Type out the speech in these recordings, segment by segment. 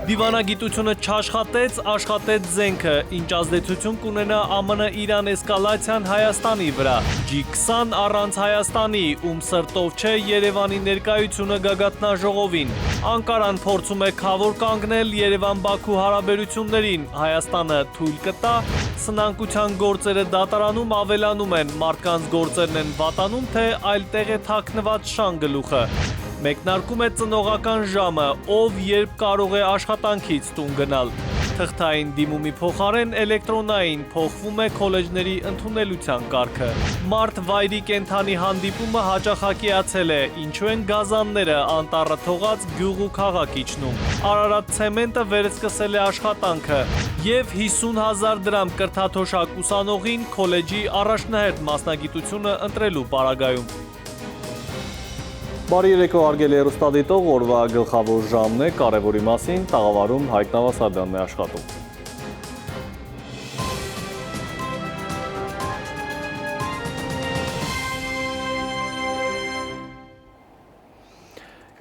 Դիվանագիտությունը չաշխատեց, աշխատեց զենքը, ինչ ազդեցություն կունենա ԱՄՆ-Իրան էսկալացիան Հայաստանի վրա, G20 առանց Հայաստանի, ում սրտով չէ Երևանի ներկայությունը գագաթնաժողովին, Անկարան փորձում է քավոր կանգնել Երևան-Բաքու հարաբերություններին, Հայաստանը թույլ կտա, սնանկության գործերը դատարանում ավելանում են, մարդկանց գործերն են վատանում, թե այլտեղ է թաքնված շան գլուխը։ Մեկնարկում է ծնողական ժամը, ով երբ կարող է աշխատանքից տուն գնալ։ Թղթային դիմումի փոխարեն էլեկտրոնային փոխվում է քոլեջների ընդունելության կարգը։ Մարդ վայրի կենդանի հանդիպումը հաճախակիացել է, ինչու են գազանները անտառը թողած գյուղ ու քաղաք իջնում։ Արարատ ցեմենտը վերսկսել է աշխատանքը եւ 50,000 դրամ կրթաթոշակ ուսանողին քոլեջի առաջնահերթ մասնագիտությունը ընտրելու պարագայում։ Բարի երեկո հարգելի հեռուստադիտող, օրվա գլխավոր ժամն է, կարևորի մասին տաղավարում Հայկ Նավասարդյանն է աշխատում։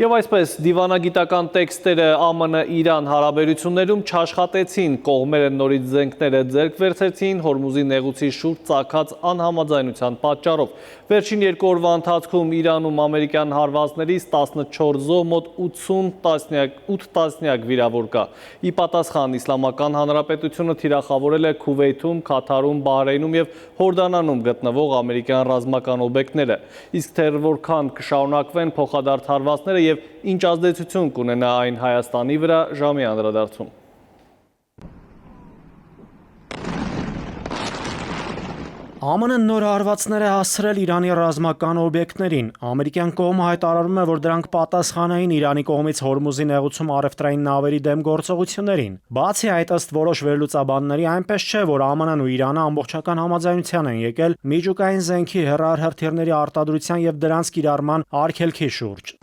Եվ այսպես, դիվանագիտական տեքստերը ԱՄՆ-Իրան հարաբերություններում չաշխատեցին, կողմերը նորից զենքները ձեռք վերցրեցին Հորմուզի նեղուցի շուրջ ծագած անհամաձայնության պատճառով։ Վերջին 2 օրվա ընթացքում Իրանում ամերիկյան հարվածներից 14 զոհ, մոտ 8 տասնյակ վիրավոր կա։ Ի պատասխան Իսլամական Հանրապետությունը թիրախավորել է Քուվեյթում, Քաթարում, Բահրեյնում եւ Հորդանանում գտնվող ամերիկյան ռազմական օբյեկտները։ Իսկ թե որքան կշարունակվեն փոխադարձ հարվածները եւ ինչ ազդեցություն կունենա այն Հայաստանի վրա, ժամի անդրադարձում։ ԱՄՆ-ը նոր հարվածներ է հասցրել Իրանի ռազմական օբյեկտներին։ Ամերիկյան կողմը հայտարարում է, որ դրանք պատասխանային Իրանի կողմից Հորմուզի նեղուցում առևտրային նավերի դեմ գործողություններին։ Բացի այդ, ըստ որոշ վերլուծաբանների, այնպես չէ, որ ԱՄՆ-ն ու Իրանը ամբողջական համաձայնության են եկել միջուկային զենքի հեռահրթիռների արտադրության եւ դրանց կիրառման արգելքի շուրջ։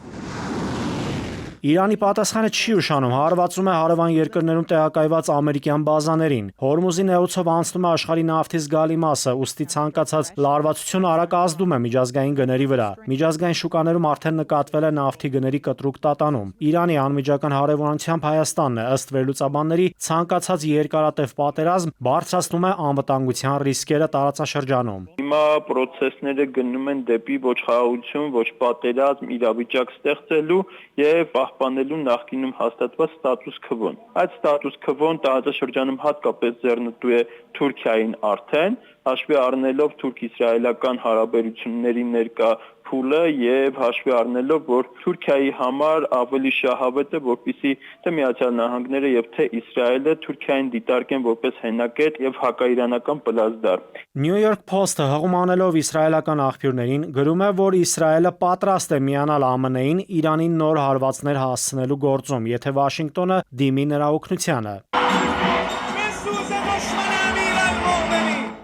Իրանի պատասխանը չի ուշանում, հարվածում է հարևան երկրներում տեղակայված ամերիկյան բազաներին։ Հորմուզի նեղուցով անցնում է աշխարհի նավթի զգալի մասը, ուստի ցանկացած լարվածություն արագ ազդում է միջազգային գների վրա։ Միջազգային շուկաներում արդեն նկատվել է նավթի գների կտրուկ տատանում։ Իրանի անմիջական հարևանությամբ Հայաստանն է, ըստ վերլուծաբանների, ցանկացած երկարատև պատերազմ բարձրացնում է անվտանգության ռիսկերը տարածաշրջանում։ Հիմա process-ները գնում են դեպի ոչ խաղաղություն, ոչ պատերազմ իրավիճակ ստեղծելու եւ պահպանելու նախկինում հաստատված ստատուս քվոն։ Այդ ստատուս քվոն տարածաշրջանում հատկապես ձեռնտու է Թուրքիային արդեն, հաշվի առնելով թուրք-իսրայելական հարաբերությունների ներկա փուլը եւ հաշվի առնելով, որ Թուրքիայի համար ավելի շահավետ է, որպեսզի թե Միացյալ Նահանգները եւ թե Իսրայելը Թուրքիային դիտարկեն որպես հենակետ եւ հակաիրանական պլազդար։ New York Post-ը հղում անելով իսրայելական աղբյուրներին գրում է, որ Իսրայելը պատրաստ է միանալ ԱՄՆ-ին Իրանին նոր հարվածներ հասցնելու գործում, եթե Վաշինգտոնը դիմի նրա օգնությանը։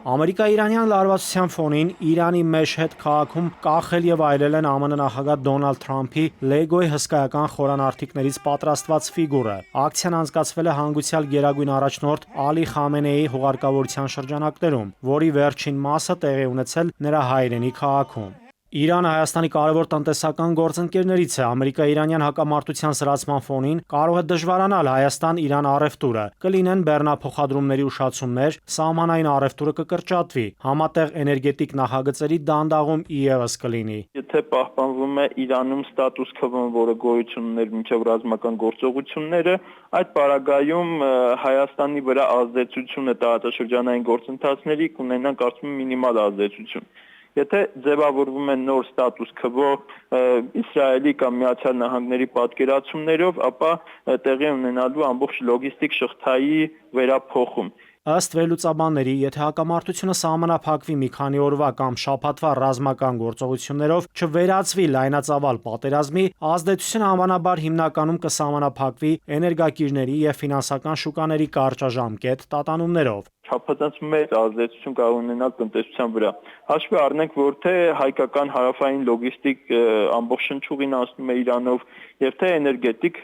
Ամերիկա-իրանյան լարվածության ֆոնին Իրանի Մեշհեդ քաղաքում կախել եւ այրել են ԱՄՆ նախագահ Դոնալդ Թրամփի Լեգոյի հսկայական խորանարդիկներից պատրաստված ֆիգուրը։ Ակցիան անցկացվել է հանգուցյալ գերագույն առաջնորդ Ալի Խամենեիի հուղարկավորության շրջանակներում, որի վերջին մասը տեղի ունեցել նրա հայրենի քաղաքում։ Իրանը Հայաստանի կարևոր տնտեսական գործընկերներից է, ամերիկա-իրանյան հակամարտության սրացման ֆոնին կարող է դժվարանալ Հայաստան-Իրան առևտուրը, կլինեն բեռնափոխադրումների ուշացումներ, սահմանային առևտուրը կկրճատվի, համատեղ էներգետիկ նախագծերի դանդաղում իևս կլինի։ Եթե պահպանվում է Իրանում ստատուս քվոն, որը գոյություն ուներ մինչև ռազմական գործողությունները, այդ պարագայում Հայաստանի վրա ազդեցությունը տարածաշրջանային գործընթացների կունենան կարծում եմ մինիմալ ազդեցություն։ Եթե ձևավորվում է նոր ստատուս քվո Իսրայելի կամ Միացյալ Նահանգների պատկերացումներով, ապա տեղի ունենալու ամբողջ լոգիստիկ շղթայի վերափոխում։ Ըստ վերլուծաբանների, եթե հակամարտությունը սահմանափակվի մի քանի օրվա կամ շաբաթվա ռազմական գործողություններով, չվերածվի լայնածավալ պատերազմի, ազդեցությունը հավանաբար հիմնականում կսահմանափակվի էներգակիրների եւ ֆինանսական շուկաների կարճաժամկետ տատանումներով։ չափազանց մեծ ազդեցություն կարող ունենալ տնտեսության վրա։ Հաշվի առնենք, որ թե հայկական հարավային լոգիստիկ ամբողջ շնչուղին անցնում է Իրանով, եւ թե էներգետիկ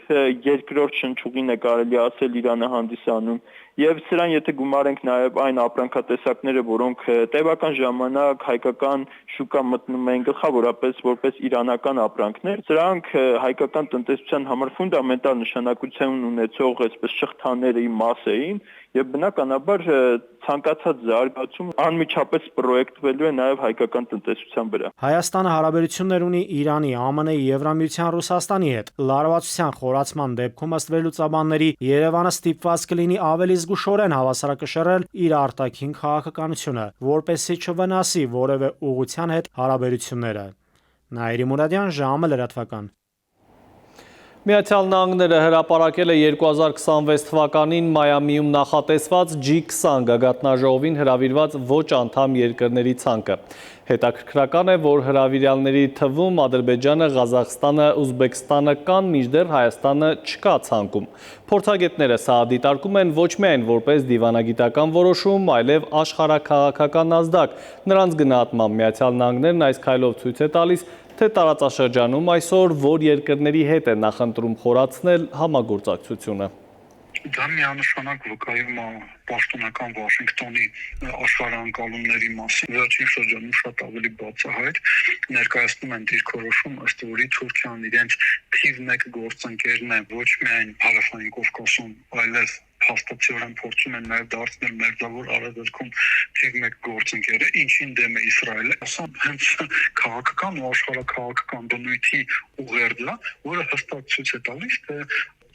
երկրորդ շնչուղին է կարելի ասել Իրանը հանդիսանում, եւ սրան եթե գումարենք նաեւ այն ապրանքատեսակները, որոնք տևական ժամանակ հայկական շուկա մտնում են գլխավորապես որպես իրանական ապրանքներ, սրանք հայկական տնտեսության համար ֆունդամենտալ նշանակություն ունեցող այսպես շղթաների մաս էին եւ բնականաբար ցանկացած զարգացում անմիջապես պրոյեկտվելու է նաեւ հայկական տնտեսության վրա։ Հայաստանը հարաբերություններ ունի Իրանի, ԱՄՆ-ի, Եվրամիության, Ռուսաստանի հետ։ Լարվածության խորացման դեպքում ըստ վերլուծաբանների Երևանը ստիպված կլինի ավելի զգուշորեն հավասարակշռել իր արտաքին քաղաքականությունը, որպեսզի չվնասի որևէ ուղղության հետ հարաբերությունները։ Նաիրի Մուրադյան, ժամը լրատվական։ Միացյալ Նահանգները հրապարակել է 2026 թվականին Մայամիում նախատեսված G20 գագաթնաժողովին հրավիրված ոչ անդամ երկրների ցանկը։ Հետաքրքրական է, որ հրավիրյալների թվում Ադրբեջանը, Ղազախստանը, Ուզբեկստանը կան, մինչդեռ Հայաստանը չկա ցանկում։ Փորձագետները սա դիտարկում են ոչ միայն որպես դիվանագիտական որոշում, այլև աշխարհաքաղաքական ազդակ։ Նրանց գնահատմամբ Միացյալ Նահանգներն այս քայլով ցույց է տալիս, թե տարածաշրջանում այսօր որ երկրների հետ է նախընտրում խորացնել համագործակցությունը։ Դա միանշանակ վկայում է պաշտոնական Վաշինգտոնի աշխարհանկալումների մասին։ Վերջին շրջանում շատ ավելի բացահայտ ներկայացնում են դիրքորոշում, ըստ որի Թուրքիան իրենց թիվ 1 գործընկերն է ոչ միայն Հարավային Կովկասում, այլև փաստացիորեն փորձում են նաև դարձնել Մերձավոր Արևելքում թիվ 1 գործընկերը, ինչին դեմ է Իսրայելը։ Սա հենց քաղաքական ու աշխարհաքաղաքական բնույթի ուղերձ է, որը հստակ ցույց է տալիս, թե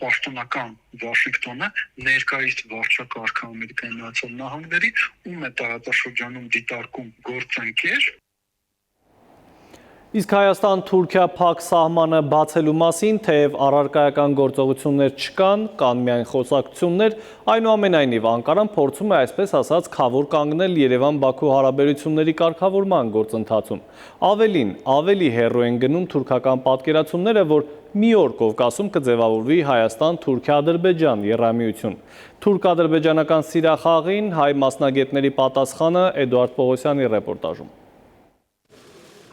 պաշտոնական Վաշինգտոնը ներկայիս վարչակարգը Ամերիկայի Միացյալ Նահանգների ում է տարածաշրջանում դիտարկում գործընկեր։ Իսկ Հայաստան-Թուրքիա փակ սահմանը բացելու մասին, թեև առարկայական գործողություններ չկան, կան միայն խոսակցություններ, այնուամենայնիվ Անկարան փորձում է այսպես ասած քավոր կանգնել Երևան-Բաքու հարաբերությունների կարգավորման գործընթացում։ Ավելին, ավելի հեռու են գնում թուրքական պատկերացումները, որ մի օր Կովկասում կձևավորվի Հայաստան-Թուրքիա-Ադրբեջան եռամիություն։ Թուրք-ադրբեջանական սիրախաղին հայ մասնագետների պատասխանը Էդուարդ Պողոսյանի ռեպորտաժում։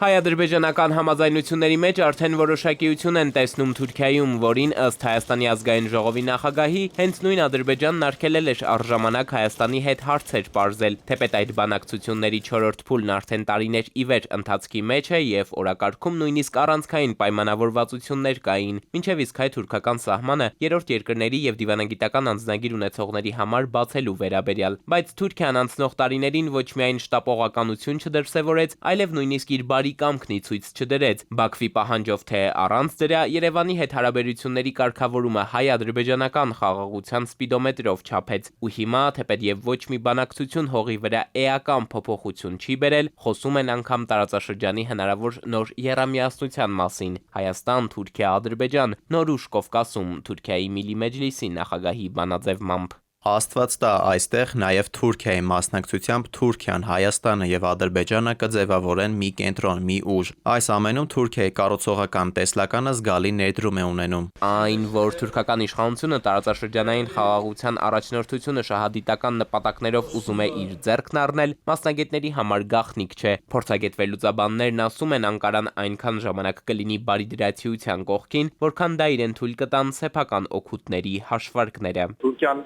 Հայ-ադրբեջանական համաձայնությունների մեջ արդեն որոշակիություն են տեսնում Թուրքիայում, որին ըստ Հայաստանի ազգային ժողովի նախագահի հենց նույն Ադրբեջանն արգելել էր առժամանակ Հայաստանի հետ հարցեր պարզել, թեպետ այդ բանակցությունների 4-րդ փուլն արդեն տարիներ ի վեր ընթացքի մեջ է եւ օրակարգում նույնիսկ առանցքային պայմանավորվածություններ կային, մինչեւ իսկ հայ-թուրքական սահմանը երրորդ երկրների եւ դիվանագիտական անձնագիր ունեցողների համար բացելու վերաբերյալ, բայց Թուրքիան անցնող տարիներին ոչ միայն շտապողականություն չդրսևորեց, այլև նույնիսկ իր բարի կամքնի ցույց չդրեց։ Բաքվի պահանջով թե առանց դրա Երևանի հետ հարաբերությունների կարգավորումը հայ-ադրբեջանական խաղաղության սպիդոմետրով չափեց ու հիմա, թեպետ եւ ոչ մի բանակցություն հողի վրա էական փոփոխություն չի բերել, խոսում են անգամ տարածաշրջանի հնարավոր նոր եռամիասնության մասին։ Հայաստան, Թուրքիա, Ադրբեջան, նոր ուշ Կովկասում, Թուրքիայի Միլի Մեջլիսի նախագահի բանաձևմամբ։ Աստված տա այստեղ նաև Թուրքիայի մասնակցությամբ Թուրքիան, Հայաստանը եւ Ադրբեջանը կձևավորեն մի կենտրոն, մի ուժ։ Այս ամենում Թուրքիայի կառուցողական տեսլականը զգալի ներդրում է ունենում։ Այն, որ թուրքական իշխանությունը տարածաշրջանային խաղաղության առաջնորդությունը շահադիտական նպատակներով ուզում է իր ձեռքն առնել, մասնագետների համար գաղտնիք չէ։ Փորձագետ վերլուծաբաններն ասում են Անկարան այնքան ժամանակ կլինի բարիդրացիության կողքին, որքան դա իրեն թույլ կտան սեփական օգուտների հաշվարկները։ Թուրքիան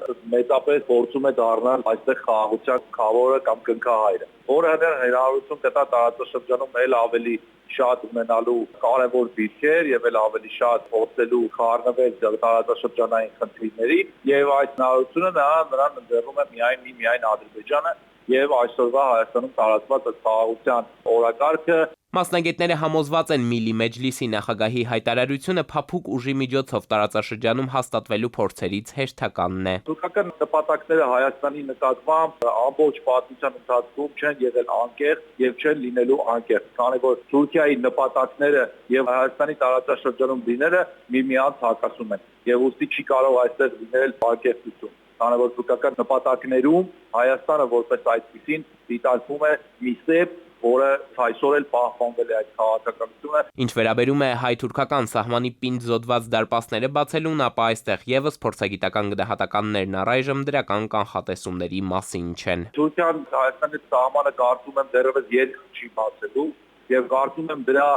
մեծապես փորձում է դառնալ այստեղ խաղաղության խավորը կամ կնքահայրը, որը հնարավորություն կտա տարածաշրջանում էլ ավելի շատ ունենալու կարևոր դիրքեր եւ էլ ավելի շատ փորձելու խառնվել տարածաշրջանային խնդիրների եւ այդ հնարավորությունը նրան ընձեռում է միայն Ադրբեջանը եւ այսօրվա Հայաստանում տարածված խաղաղության օրակարգը։ Մասնագետները համոզված են Միլի Մեջլիսի նախագահի հայտարարությունը փափուկ ուժի միջոցով տարածաշրջանում հաստատվելու փորձերից հերթականն է։ Թուրքական նպատակները Հայաստանի նկատմամբ ամբողջ պատմության ընթացքում չեն եղել անկեղծ եւ չեն լինելու անկեղծ, քանի որ Թուրքիայի նպատակները եւ Հայաստանի տարածաշրջանում լինելը միմյանց հակասում են եւ ուստի չի կարող այստեղ լինել անկեղծություն, քանի որ թուրքական նպատակներում Հայաստանը որպես այդպեսին դիտարկվում է մի սեփ որը այսօր էլ պահպանվել է այդ քաղաքականությունը։ Ինչ վերաբերում է հայ-թուրքական սահմանի պինդ զոդված դարպասները բացելուն, ապա այստեղ եւս փորձագիտական գնահատականներն առայժմ դրական կանխատեսումների մասին չեն։ Թուրքիան Հայաստանի սահմանը կարծում եմ դեռևս երկ չի բացելու եւ կարծում եմ դրա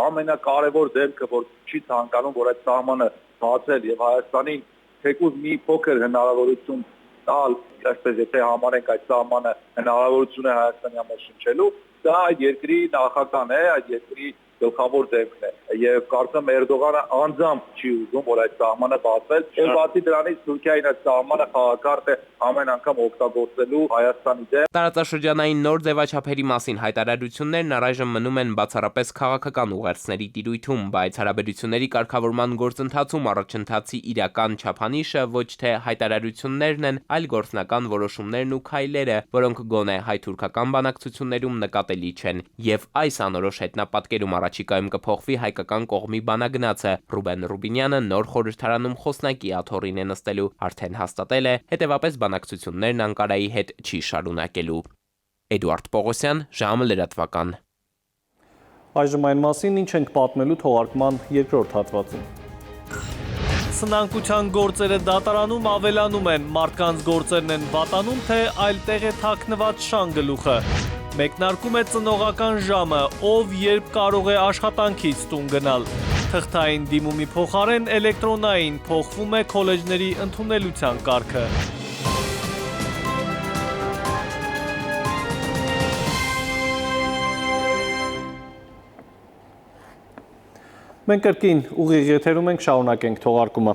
ամենակարևոր դեպքը, որ չի ցանկանում, որ այդ սահմանը բացել եւ Հայաստանին թեկուզ մի փոքր հնարավորություն տալ, այսպես եթե համարենք այդ սահմանը հնարավորություն է Հայաստանի համար շնչելու, դա այդ երկրի նախագահն է, այդ երկրի գլխավոր դեմքն է եւ կարծում Էրդողանը անձամբ չի ուզում, որ այդ սահմանը բացվի։ Եվ բացի դրանից Թուրքիային այդ սահմանը խաղակարգ է ամեն անգամ օգտագործելու Հայաստանի դեմ։ Տարածաշրջանային նոր ձևաչափերի մասին հայտարարություններն առայժմ մնում են բացառապես քաղաքական ուղերձների տիրույթում, բայց հարաբերությունների կարգավորման գործընթացում առաջընթացի իրական չափանիշը ոչ թե հայտարարություններն են, այլ գործնական որոշումներն ու քայլերը, որոնք գոնե հայ-թուրքական բանակցություններում նկատելի չեն։ Եվ այս անորոշ հետնապատկերում առաջիկայում կփոխվի հայկական կողմի բանագնացը։ Ռուբեն Ռուբինյանը նոր խորհրդարանում խոսնակի աթոռին է նստելու, արդեն հաստատել է, հետևապես բանակցություններն Անկարայի հետ չի շարունակելու։ Էդուարդ Պողոսյան, ժամը լրատվական։ Այժմ այն մասին, ինչ ենք պատմելու թողարկման երկրորդ հատվածում։ Սնանկության գործերը դատարանում ավելանում են, մարդկանց գործերն են վատանում, թե այլ տեղ է թաքնված շան գլուխը։ Մեկնարկում է ծնողական ժամը, ով երբ կարող է աշխատանքից տուն գնալ։ Թղթային դիմումի փոխարեն էլեկտրոնային փոխվում է քոլեջների ընդունելության կարգը։ Մենք կրկին ուղիղ եթերում ենք, շարունակենք թողարկումը։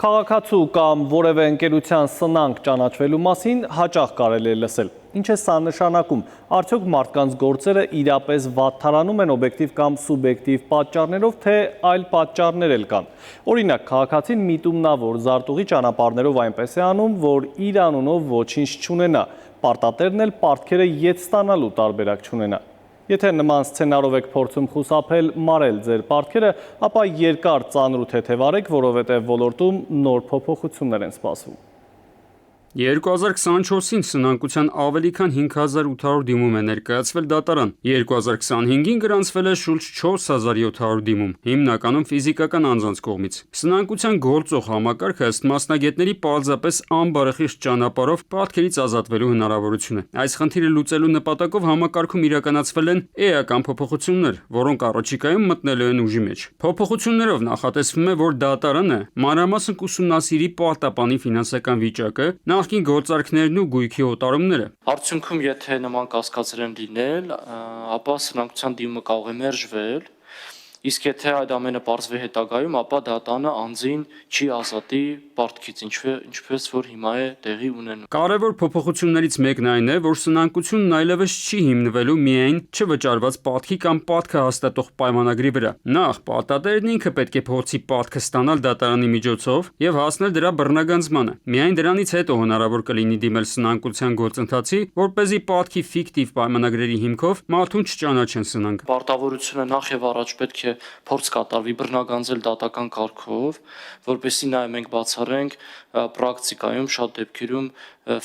Քաղաքացու կամ որևէ ընկերության սնանկ ճանաչվելու մասին հաճախ կարելի է լսել։ Ինչ է սա նշանակում։ Արդյոք մարդկանց գործերը իրապես վատթարանում են օբյեկտիվ կամ սուբյեկտիվ պատճառներով, թե այլ պատճառներ էլ կան։ Օրինակ, քաղաքացին միտումնավոր զարտուղի ճանապարհներով այնպես է անում, որ իր անունով ոչինչ չունենա, պարտատերն էլ պարտքերը ետ ստանալու տարբերակ չունենա։ Եթե նման սցենարով եք փորձում խուսափել մարել ձեր պարտքերը, ապա երկար ծանր ու թեթև արեք, որովհետև ոլորտում նոր փոփոխություններ են սպասվում։ 2024-ին սնանկության ավելի քան 5800 դիմում է ներկայացվել դատարան, 2025-ին գրանցվել է շուրջ 4700 դիմում, հիմնականում ֆիզիկական անձանց կողմից։ Սնանկության գործող համակարգը ըստ մասնագետների պարզապես անբարեխիղճ ճանապարհով պարտքերից ազատվելու հնարավորություն է։ Այս խնդիրը լուծելու նպատակով համակարգում իրականացվել են էական փոփոխություններ, որոնք առաջիկայում մտնելու են ուժի մեջ։ Փոփոխություններով նախատեսվում է, որ դատարանը մանրամասն կուսումնասիրի պարտապանի ֆինանսական վիճակը, նախկին գործարքներն ու գույքի օտարումները։ Արդյունքում, եթե նման կասկածներ են լինել, ապա սնանկության դիմումը կարող է մերժվել, իսկ եթե այդ ամենը պարզվի հետագայում, ապա դատանը անձին չի ազատի պարտքից, ինչպես որ հիմա է տեղի ունենում։ Կարևոր փոփոխություններից մեկն այն է, որ սնանկությունն այլևս չի հիմնվելու միայն չվճարված պարտքի կամ պարտքը հաստատող պայմանագրի վրա։ Նախ, պարտադերն ինքը պետք է փորձի պարտքը ստանալ դատարանի միջոցով եւ հասնել դրա բռնագանձմանը։ Միայն դրանից հետո հնարավոր կլինի դիմել սնանկության գործընթացի, որպեսզի պարտքի ֆիկտիվ պայմանագրերի հիմքով մարդուն չճանաչեն սնանկ։ Պարտավորությունը նախ եւ առաջ պետք է փորձ կատարվի բռնագանձել դատական կարգով, որպեսզի նաև մենք բացառենք պրակտիկայում շատ դեպքերում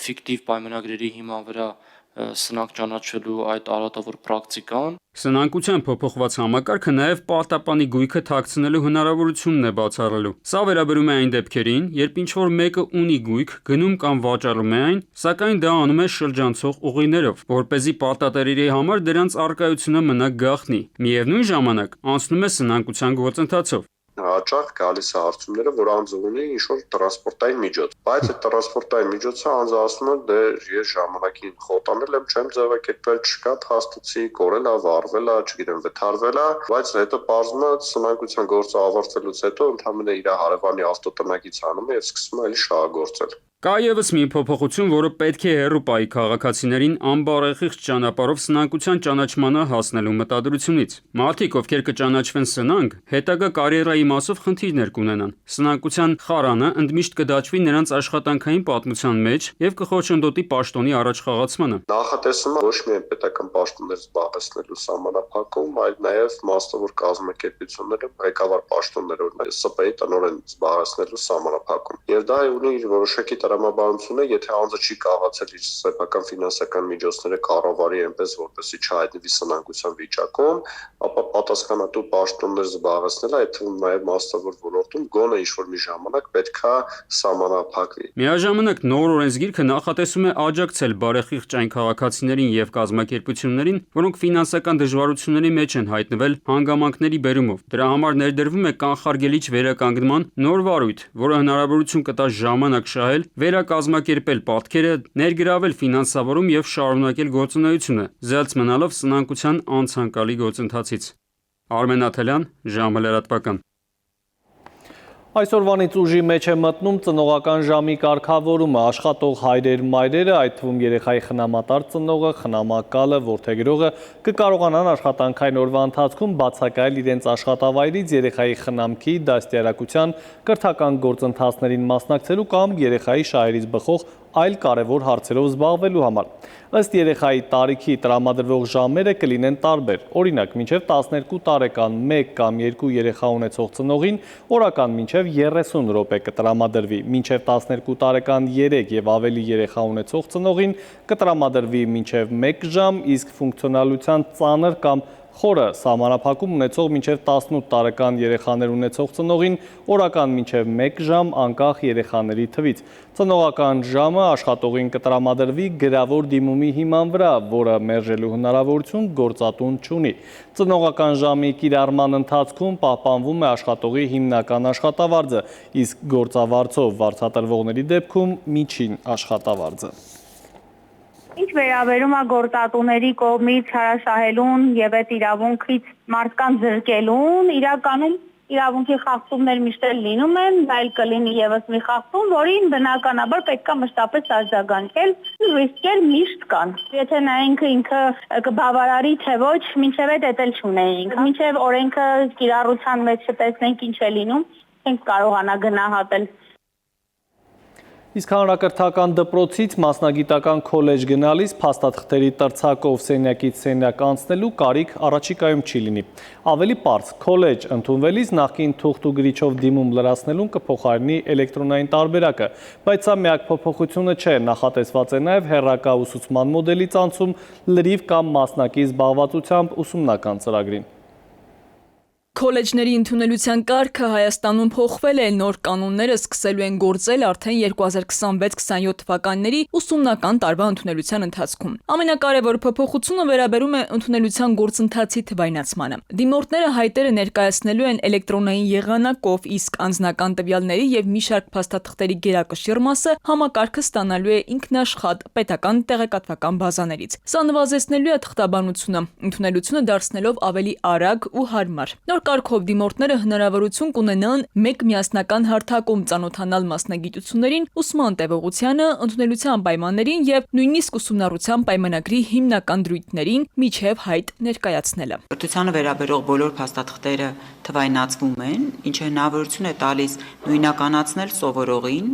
ֆիկտիվ պայմանագրերի հիման վրա սնանկ ճանաչվելու այդ արատավոր պրակտիկան։ Սնանկության փոփոխված համակարգը նաև պարտապանի գույքը թաքցնելու հնարավորությունն է բացառելու։ Սա վերաբերում է այն դեպքերին, երբ ինչ-որ մեկը ունի գույք, գնում կամ վաճառում է այն, սակայն դա անում է շրջանցող ուղիներով, որպեսզի պարտատերերի համար դրանց առկայությունը մնա գաղտնի։ Միևնույն ժամանակ անցնում է սնանկության գործընթացով։ Հաճախ գալիս է հարցումները, որ անձը ունի ինչ-որ տրանսպորտային միջոց, բայց այդ տրանսպորտային միջոցը անձը ասում է, դե ես ժամանակին խոտանել եմ, չեմ ձևակերպել, չկա, փաստացի, կորել է, վառվել է, չգիտեմ, վթարվել է, բայց հետո պարզվում է սնանկության գործը ավարտվելուց հետո ընդհանրապես իր հարևանի ավտոտնակից անում է եւ սկսում է էլի շահագործել։ Կա ևս մի փոփոխություն, որը պետք է հեռու պահի քաղաքացիներին անբարեխիղճ ճանապարհով սնանկության ճանաչմանը հասնելու մտադրությունից։ Մարդիկ, ովքեր կճանաչվեն սնանկ, հետագա կարիերայի մասով խնդիրներ կունենան։ Սնանկության խարանը ընդմիշտ կդաջվի նրանց աշխատանքային պատմության մեջ եւ կխոչընդոտի պաշտոնի առաջխաղացմանը։ Նախատեսվում է ոչ միայն պետական պաշտոններ զբաղեցնելու սահմանափակում, այլ նաեւ մասնավոր կազմակերպությունները ղեկավար պաշտոններ, օրինակ ՍՊ-ի տնօրեն զբաղեցնելու սահմանափակում։ Եվ դա ունի իր որոշակի տրամաբանությունը, եթե անձը չի կարողացել իր սեփական ֆինանսական միջոցները կառավարի այնպես, որպեսզի չհայտնվի սնանկության վիճակում, ապա պատասխանատու պաշտոններ զբաղեցնել, այդ թվում նաև մասնավոր ոլորտում գոնե ինչ-որ մի ժամանակ պետքա սահմանափակվի։ Միաժամանակ նոր օրենսգիրքը նախատեսում է աջակցել բարեխիղճ այն քաղաքացիներին եւ կազմակերպություններին, որոնք ֆինանսական դժվարությունների մեջ են հայտնվել հանգամանքների բերումով։ Դրա համար ներդրվում է կանխարգելիչ վերականգնման նոր վարույթ, որը հնարավորություն կտա ժամանակ շահել, վերակազմակերպել պատկերը, ներգրավել ֆինանսավորում եւ շարունակել գործունեությունը, զերծ մնալով սնանկության անցանկալի գործընթացից։ Արմեն Աթելյան, ժամը լրատվական։ Այսօրվանից ուժի մեջ է մտնում ծնողական ժամի կարգավորումը, աշխատող հայրեր մայրերը, այդ թվում երեխայի խնամատար ծնողը, խնամակալը, որդեգրողը կկարողանան աշխատանքային օրվա ընթացքում բացակայել իրենց աշխատավայրից երեխայի խնամքի, դաստիարակության, կրթական գործընթացներին մասնակցելու կամ երեխայի շահերից բխող այլ կարևոր հարցերով զբաղվելու համար։ Ըստ երեխայի տարիքի տրամադրվող ժամերը կլինեն տարբեր։ Օրինակ, մինչև 12 տարեկան 1 կամ 2 երեխա ունեցող ծնողին օրական մինչև 30 րոպե կտրամադրվի, մինչև 12 տարեկան 3 եւ ավելի երեխա ունեցող ծնողին կտրամադրվի մինչև 1 ժամ, իսկ ֆունկցիոնալության ծանր կամ խորը սահմանափակում ունեցող մինչև 18 տարեկան երեխաներ ունեցող ծնողին օրական մինչև 1 ժամ անկախ երեխաների թվից։ Ծնողական ժամը աշխատողին կտրամադրվի գրավոր դիմումի հիման վրա, որը մերժելու հնարավորություն գործատուն չունի։ Ծնողական ժամի կիրառման ընթացքում պահպանվում է աշխատողի հիմնական աշխատավարձը, իսկ գործավարձով վարձատրվողների դեպքում միջին աշխատավարձը։ Ինչ վերաբերում է գործատուների կողմից հարաշահելուն եւ այդ իրավունքից մարդկանց զրկելուն, իրականում իրավունքի խախտումներ միշտ լինում են, այլ կլինի եւս մի խախտում, որին բնականաբար պետք է մշտապես արձագանքել, ռիսկեր միշտ կան։ Եթե նայենք ինքը կբավարարի թե ոչ, մինչեւ այդ էլ չունեինք։ Մինչեւ օրենքը կիրառության մեջ չտեսնենք ինչ է լինում, չենք կարողանա գնահատել։ Իսկ հանրակրթական դպրոցից մասնագիտական քոլեջ գնալիս փաստաթղթերի տրցակով սենյակից սենյակ անցնելու կարիք առաջիկայում չի լինի։ Ավելի պարզ, քոլեջ ընդունվելիս նախկին թուղթ ու գրիչով դիմում լրացնելուն կփոխարինի էլեկտրոնային տարբերակը, բայց սա միակ փոփոխությունը չէ, նախատեսված է նաև հեռակա ուսուցման մոդելից անցում լրիվ կամ մասնակի զբաղվածությամբ ուսումնական ծրագրին։ Քոլեջների ընդունելության կարգը Հայաստանում փոխվել է, նոր կանոնները սկսելու են գործել արդեն 2026-27 թվականների ուսումնական տարվա ընդունելության ընթացքում։ Ամենակարևոր փոփոխությունը վերաբերում է ընդունելության գործընթացի թվայնացմանը։ Դիմորդները հայտերը ներկայացնելու են էլեկտրոնային եղանակով, իսկ անձնական տվյալների եւ մի շարք փաստաթղթերի գերակշիռ մասը համակարգը ստանալու է ինքնաշխատ պետական տեղեկատվական բազաներից։ Սա նվազեցնելու է թղթաբանությունը, ընդունելությունը դարձնելով ավելի արագ ու հարմար։ Կարգով դիմորդները հնարավորություն կունենան մեկ միասնական հարթակում ծանոթանալ մասնագիտություններին, ուսման տևողությանը, ընդունելության պայմաններին եւ նույնիսկ ուսումնառության պայմանագրի հիմնական դրույթներին միջև հայտ ներկայացնելը։ Կրթությանը վերաբերող բոլոր փաստաթղթերը թվայնացվում են, ինչը հնարավորություն է տալիս նույնականացնել սովորողին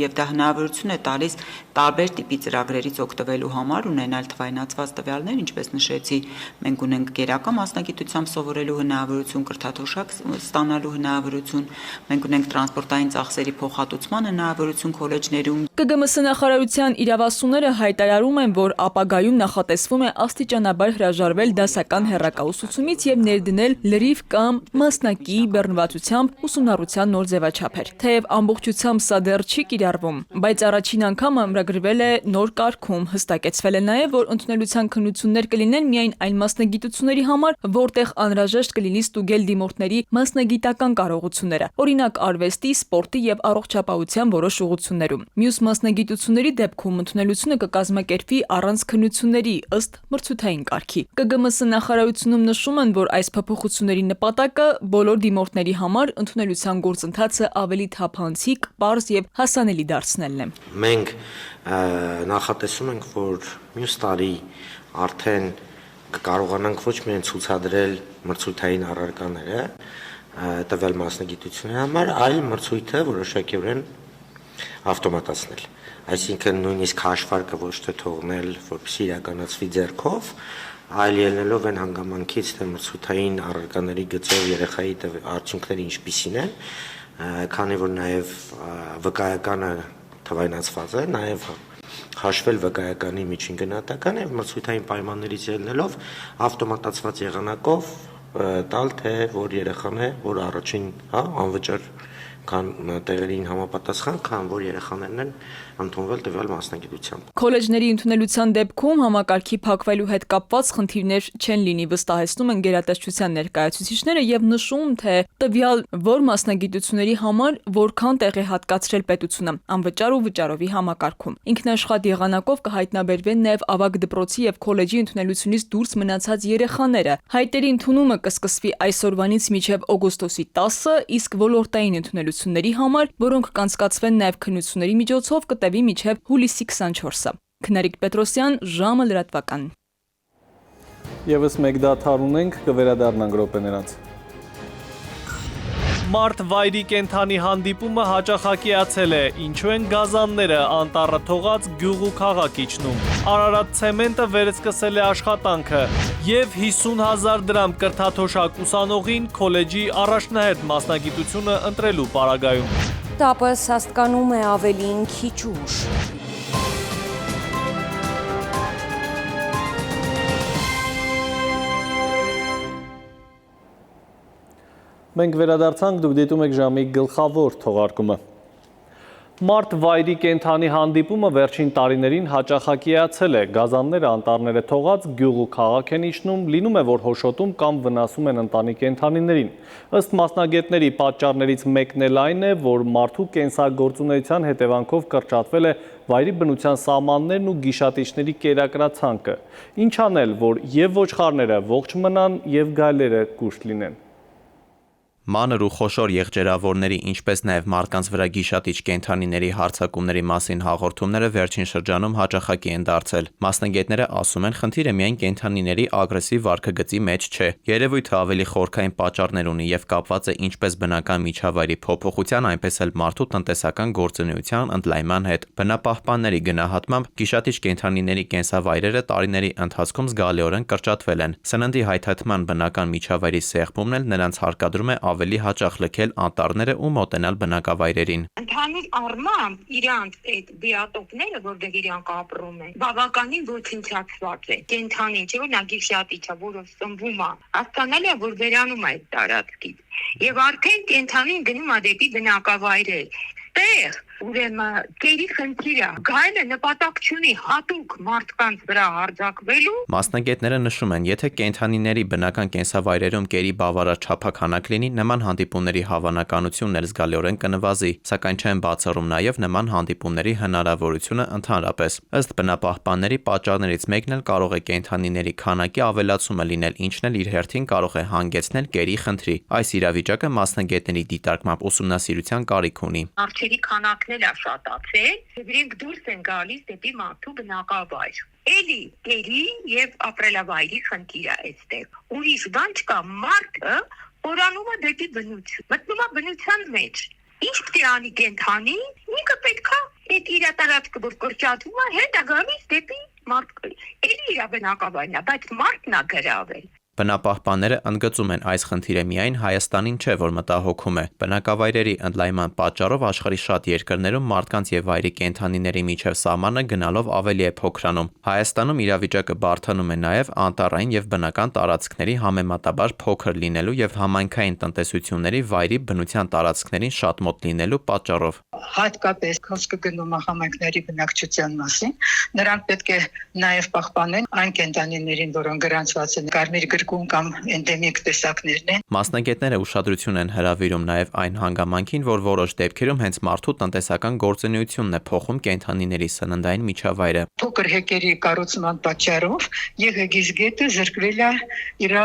եւ դա հնարավորություն է տալիս տարբեր տիպի ծրագրերից օգտվելու համար ունենալ թվայնացված տվյալներ, ինչպես նշեցի, մենք ունենք գերակա մասնագիտությամբ սովորելու հնարավորություն, կրթաթոշակ ստանալու հնարավորություն, մենք ունենք տրանսպորտային ծախսերի փոխհատուցման հնարավորություն քոլեջներում։ ԿԳՄՍ նախարարության իրավասուները հայտարարում են, որ ապագայում նախատեսվում է աստիճանաբար հրաժարվել դասական հեռակա ուսուցումից եւ ներդնել լրիվ կամ մասնակի բեռնվածությամբ ուսումնառության նոր ձևաչափեր։ Թեև ամբողջությամբ սա դեռ չի կիրառվում, բայց առաջին անգամ ամրագրվել է նոր կարգում, հստակեցվել է նաեւ, որ ընդունելության քննություններ կլինեն միայն այն մասնագիտությունների համար, որտեղ անհրաժեշտ կլինի ստուգել դիմորդների մասնագիտական կարողությունները, օրինակ արվեստի, սպորտի եւ առողջապահության որոշ ուղղություններում։ Մյուս մասնագիտությունների դեպքում ընդունելությունը կկազմակերպվի առանց քննությունների ըստ մրցութային կարգի։ ԿԳՄՍ նախարարությունում նշում են, որ այս փոփոխությունների նպատակը բոլոր դիմորդների համար ընդունելության գործընթացը ավելի թափանցիկ, պարզ եւ հասանելի դարձնելն է։ Մենք նախատեսում ենք, որ մյուս տարի արդեն կկարողանանք ոչ միայն ցուցադրել մրցույթային առարկաները տվյալ մասնագիտությունների համար, այլ մրցույթը որոշակիորեն ավտոմատացնել։ Այսինքն նույնիսկ հաշվարկը ոչ թե թողնել, որպեսզի իրականացվի ձեռքով, այլ ելնելով այն հանգամանքից, թե մրցութային առարկաների գծով երեխայի արդյունքները ինչպիսին են, քանի որ նաև վկայականը թվայնացված է, նաև հաշվել վկայականի միջին գնահատական եւ մրցույթային պայմաններից ելնելով ավտոմատացված եղանակով տալ թե որ երեխան է, որ առաջին, անվճար քան տեղերին համապատասխան, քան որ երեխաներն են ընդունվել տվյալ մասնագիտությամբ։ Քոլեջների ընդունելության դեպքում համակարգի փակվելու հետ կապված խնդիրներ չեն լինի, վստահեցնում են գերատեսչության ներկայացուցիչները եւ նշում, թե տվյալ որ մասնագիտությունների համար որքան տեղ է հատկացրել պետությունը անվճար ու վճարովի համակարգում։ Ինքնաշխատ եղանակով կհայտնաբերվեն նաեւ ավագ դպրոցի եւ քոլեջի ընդունելությունից դուրս մնացած երեխաները։ Հայտերի ընդունումը կսկսվի այսօրվանից մինչեւ օգոստոսի 10-ը, իսկ ոլորտային ընդունելությունների համար, որոնք կանցկացվեն նաեւ քննությունների միջոցով, կտևի մինչև հուլիսի 24-ը։ Քնարիկ Պետրոսյան, ժամը լրատվական։ Եվս մեկ դադար ունենք, կվերադառնանք րոպեներանց։ Մարտ վայրի կենթանի հանդիպումը հաճախակիացել է, ինչու են գազանները անտառը թողած գյուղ ու քաղաք իջնում։ Արարատ ցեմենտը վերսկսել է աշխատանքը եւ 50,000 դրամ կրթաթոշակ ուսանողին քոլեջի առաջնահերթ մասնագիտությունը ընտրելու պարագայում։ Տապս հասկանում է ավելին քիչ ուշ։ Մենք վերադարձանք, դուք դիտում եք ժամի գլխավոր թողարկումը։ Մարտ վայրի կենթանի հանդիպումը վերջին տարիներին հաճախակիացել է, գազանները անտառները թողած գյուղ ու քաղաք են իջնում, լինում է, որ հոշոտում կամ վնասում են ընտանի կենթանիներին։ Ըստ մասնագետների պատճառներից մեկն էլ այն է, որ մարդու կենսագործունեության հետևանքով կրճատվել է վայրի բնության սահմաններն ու գիշատիչների կերակրացանկը։ Ինչ անել, որ եւ ոչխարները ողջ մնան եւ գայլերը կուշտ լինեն։ Մանր ու խոշոր եղջերավորների, ինչպես նաև մարդկանց վրա գիշատիչ կենդանիների հարձակումների մասին հաղորդումները վերջին շրջանում հաճախակի են դարձել։ Մասնագետները ասում են, խնդիրը միայն կենդանիների ագրեսիվ վարքագծի մեջ չէ։ Երևույթը ավելի խորքային պատճառներ ունի եւ կապված է ինչպես բնական միջավայրի փոփոխության, այնպես էլ մարդու տնտեսական գործունեության ընդլայնման հետ։ Բնապահպանների գնահատմամբ գիշատիչ կենդանիների կենսավայրերը տարիների ընթացքում զգալիորեն կրճատվել են։ Սննդի հայթայթման բնական միջավայրի սեղմումն էլ նրանց հարկադրում է ավելի հաճախ լքել անտառները ու մոտենալ բնակավայրերին։ Ընդհանուր առմամբ իրանց այդ բիոտոպները, որտեղ իրանք ապրում են, բավականին ոչնչացված է։ Կենդանին, չէ՞ որ նա գիշատիչ է, որը սնվում է, հասկանալի է, որ վերանում է այդ տարածքից։ Եվ արդեն կենդանին գնում է դեպի բնակավայրեր։ Տեղ ուրեմն կերի խնդիրը, գայլը նպատակ չունի հատուկ մարդկանց վրա հարձակվելու։ Մասնագետները նշում են, եթե կենդանիների բնական կենսավայրերում կերի բավարար չափականակ լինի, նման հանդիպումների հավանականությունն էլ զգալիորեն կնվազի, սակայն չեն բացառում նաև նման հանդիպումների հնարավորությունը ընդհանրապես։ Ըստ բնապահպանների պատճառներից մեկն էլ կարող է կենդանիների քանակի ավելացումը լինել, ինչն էլ իր հերթին կարող է հանգեցնել կերի խնդրի։ Այս իրավիճակը մասնագետների դիտարկմամբ ուսումնասիրության կարիք ունի։ Արջերի քանակն էլ է շատացել, եւ իրենք դուրս են գալիս դեպի մարդու բնակավայր։ Էլի կերի եւ ապրելավայրի խնդիր է այստեղ։ Ուրիշ բան չկա, մարդը օրանում է դեպի բնություն, մտնում է բնության մեջ։ Ինչ պետք է անի կենդանի, ինքը պետք է այդ իր տարածքը որ կրճատվում է, հետո գալիս դեպի մարդ։ Էլի իր բնակավայրն է, բայց մարդն է գրավել։ Բնապահպանները ընդգծում են, այս խնդիրը միայն Հայաստանին չէ, որ մտահոգում է։ Բնակավայրերի ընդլայնման պատճառով աշխարհի շատ երկրներում մարդկանց եւ վայրի կենդանիների միջև սահմանը գնալով ավելի է փոքրանում։ Հայաստանում իրավիճակը բարդանում է նաեւ անտառային եւ բնական տարածքների համեմատաբար փոքր լինելու եւ համայնքային տնտեսությունների վայրի բնության տարածքներին շատ մոտ լինելու պատճառով։ Հատկապես խոսքը գնում է համայնքների բնակչության մասին, նրանք պետք է նաեւ պահպանեն այն կենդանիներին, որոնք գրանցված են կարմիր գրքում կամ էնդեմիկ տեսակներն են։ Մասնագետները ուշադրություն են հրավիրում նաև այն հանգամանքին, որ որոշ դեպքերում հենց մարդու տնտեսական գործունեությունն է փոխում կենդանիների սննդային միջավայրը։ Փոքր հեկերի կառուցման պատճառով ԵՀԳԻ-ը զրկվել է իր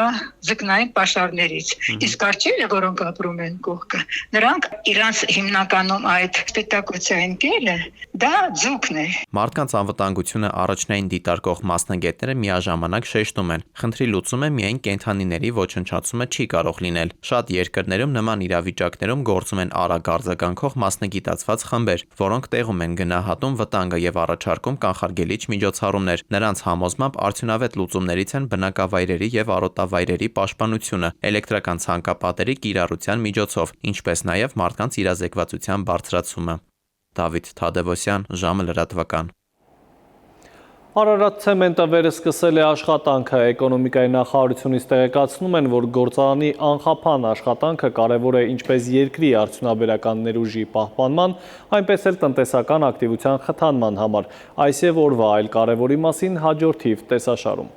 ձկնային պաշարներից։ Իսկ արջերը, որոնք ապրում են կողքը, նրանք իրանց հիմնականում այդ պետակցային կելը դա ձուկն է։ Մարդկանց անվտանգությունը առաջնային դիտարկող մասնագետները միաժամանակ շեշտում են, խնդրի լուծումը միայն կենդանիների ոչնչացումը չի կարող լինել։ Շատ երկրներում նման իրավիճակներում գործում են արագ արձագանքող մասնագիտացված խմբեր, որոնք տեղում են գնահատում վտանգը եւ առաջարկում կանխարգելիչ միջոցառումներ։ Նրանց համոզմամբ արդյունավետ լուծումներից են բնակավայրերի եւ արոտավայրերի պաշտպանությունը, էլեկտրական ցանկապատերի կիրառության միջոցով, ինչպես նաեւ մարդկանց իրազեկվածության բարձրացումը։ Դավիթ Թադևոսյան, ժամը լրատվական։ Արարատ ցեմենտը վերսկսել է աշխատանքը, էկոնոմիկայի նախարարությունից տեղեկացնում են, որ գործարանի անխափան աշխատանքը կարևոր է ինչպես երկրի արդյունաբերական ներուժի պահպանման, այնպես էլ տնտեսական ակտիվության խթանման համար, այս եւ օրվա այլ կարևորի մասին հաջորդիվ տեսաշարում։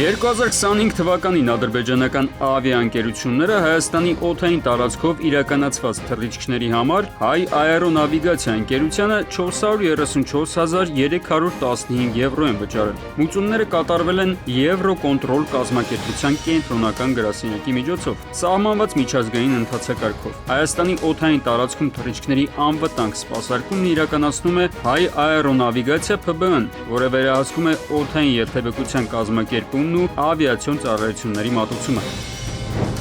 2025 թվականին ադրբեջանական ավիաընկերությունները Հայաստանի օդային տարածքով իրականացված թռիչքների համար հայ աերոնավիգացիա ընկերությանը 434,315 եվրո են վճարել։ Մուծումները կատարվել են Եվրոկոնտրոլ կազմակերպության կենտրոնական գրասենյակի միջոցով, սահմանված միջազգային ընթացակարգով։ Հայաստանի օդային տարածքում թռիչքների անվտանգ սպասարկումն իրականացնում է հայ աերոնավիգացիա ՓԲԸ-ն, որը վերահսկում է օդային երթևեկության կազմակերպումն ու ավիացիոն ծառայությունների մատուցումը։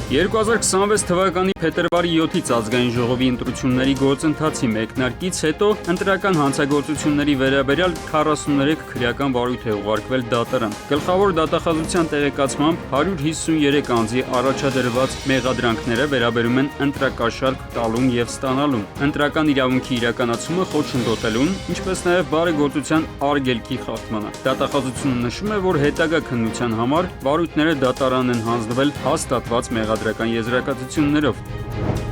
2026 թվականի փետրվարի 7-ից ազգային ժողովի ընտրությունների գործընթացի մեկնարկից հետո ընտրական հանցագործությունների վերաբերյալ 43 քրեական վարույթ է ուղարկվել դատարան։ Գլխավոր դատախազության տեղեկացմամբ 153 անձի առաջադրված մեղադրանքները վերաբերում են ընտրակաշառք տալուն եւ ստանալուն, ընտրական իրավունքի իրականացումը խոչընդոտելուն, ինչպես նաեւ բարեգործության արգելքի խախտմանը։ Դատախազությունը նշում է, որ հետագա քննության համար վարույթները դատարան են հանձնվել հաստատված մեղադրական եզրակացություններով։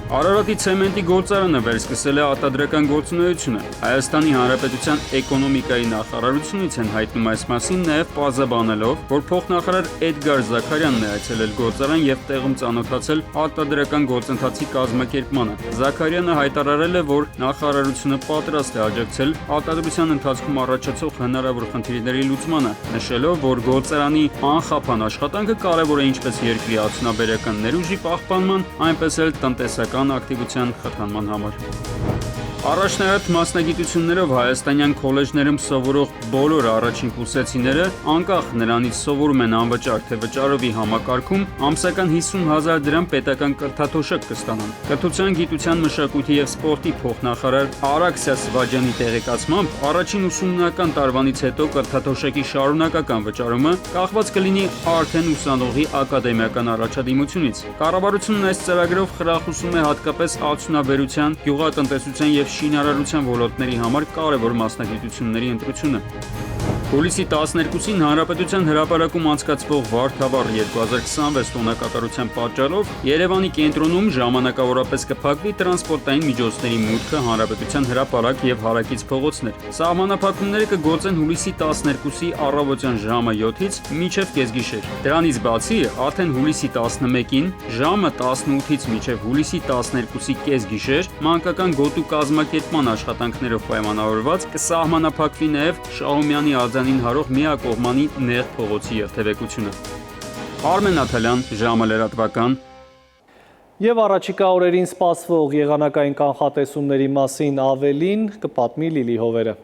Արարատի ցեմենտի գործարանը վերսկսել է արտադրական գործունեությունը։ Հայաստանի Հանրապետության էկոնոմիկայի նախարարությունից են հայտնում այս մասին նաև պարզաբանելով, որ փոխնախարար Էդգար Զաքարյանն է այցելել գործարան եւ տեղում ծանոթացել արտադրական գործընթացի կազմակերպմանը։ Զաքարյանը հայտարարել է, որ նախարարությունը պատրաստ է աջակցել արտադրության ընթացքում առաջացող հնարավոր խնդիրների լուծմանը, նշելով, որ գործարանի անխափան աշխատանքը կարևոր է ինչպես երկրի արդյունաբերական ներուժի պահպանման, այնպես էլ տնտեսական ակտիվության խթանման համար։ Առաջնահերթ մասնագիտություններով հայաստանյան քոլեջներում սովորող բոլոր առաջին կուրսեցիները, անկախ նրանից սովորում են անվճար թե վճարովի համակարգում, ամսական 50,000 դրամ պետական կրթաթոշակ կստանան։ Կրթության, գիտության, մշակույթի եւ սպորտի փոխնախարար Արաքսիա Սվաջյանի տեղեկացմամբ, առաջին ուսումնական տարվանից հետո կրթաթոշակի շարունակական վճարումը կախված կլինի արդեն ուսանողի ակադեմիական առաջադիմությունից։ Կառավարությունն այս ծրագրով խրախուսում է հատկապես արդյունաբերության, գյուղատնտեսության եւ շինարարության ոլորտների համար կարևոր մասնագիտությունների ընտրությունը։ Հուլիսի 12-ին Հանրապետության հրապարակում անցկացվող Վարդավառ 2026 տոնակատարության պատճառով Երևանի կենտրոնում ժամանակավորապես կփակվի տրանսպորտային միջոցների մուտքը Հանրապետության հրապարակ եւ հարակից փողոցներ։ Սահմանափակումները կգործեն հուլիսի 12-ի առավոտյան ժամը 7-ից մինչև կեսգիշեր։ Դրանից բացի, արդեն հուլիսի 11-ին ժամը 18-ից մինչև հուլիսի 12-ի կեսգիշեր մանկական գոտու կազմակերպման աշխատանքներով պայմանավորված կսահմանափակվի նաեւ Շահումյանի արձանին հարող միակողմանի նեղ փողոցի երթևեկությունը։ Արմեն Նաթալյան, ժամը լրատվական։ Եվ առաջիկա օրերին սպասվող եղանակային կանխատեսումների մասին ավելին կպատմի Լիլի Հովերը։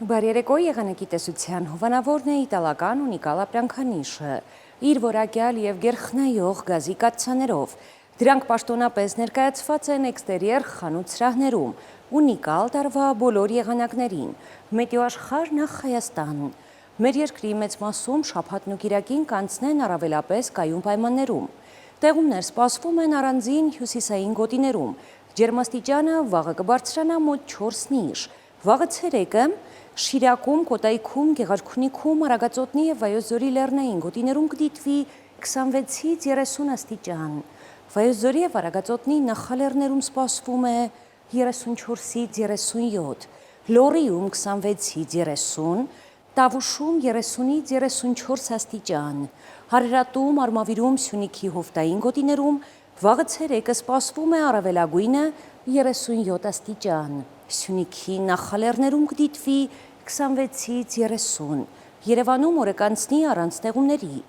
Բարերեկո եղանակի տեսության հովանավորն է իտալական ունիկալ ապրանքանիշը, իր որակյալ և գերխնայող գազի կաթսաներով։ Դրանք պաշտոնապես ներկայացված են էքստերիեր խանութ սրահներում, ունիկալ տարվա բոլոր եղանակներին, մետեոաշխարհ նախ Հայաստան։ Մեր երկրի մեծ մասում շաբաթն ու կիրակին կանցնեն առավելապես կայուն պայմաններում։ Տեղումներ սպասվում են առանձին հյուսիսային գոտիներում, ջերմաստիճանը վաղը կբարձրանա մոտ 4 նիշ, վաղը ցերեկը Շիրակում, Կոտայքում, Գեղարքունիքում, Արագածոտնի և Վայոց ձորի լեռնային գոտիներում կդիտվի 26-ից 30 աստիճան։ Վայոց ձորի և Արագածոտնի նախալեռներում սպասվում է 34-ից 37, Լոռիում 26-ից 30, Տավուշում 30-ից 34 աստիճան, Հարարատում, Արմավիրում, Սյունիքի հովտային գոտիներում վաղը ցերեկը սպասվում է առավելագույնը 37 աստիճան, Սյունիքի նախալեռներում կդիտվի 26-ից 30, Երևանում օրը կանցնի առանց տեղումների,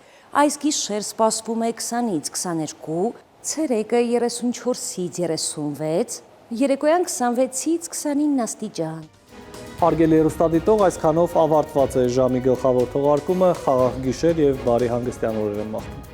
այս գիշեր սպասվում է 20-ից 22, ցերեկը 34-ից 36, երեկոյան 26-ից 29 աստիճան։ Հարգելի հեռուստադիտող, այսքանով ավարտված է ժամի գլխավոր թողարկումը, խաղաղ գիշեր եւ բարի հանգստյան օրեր եմ մաղթում։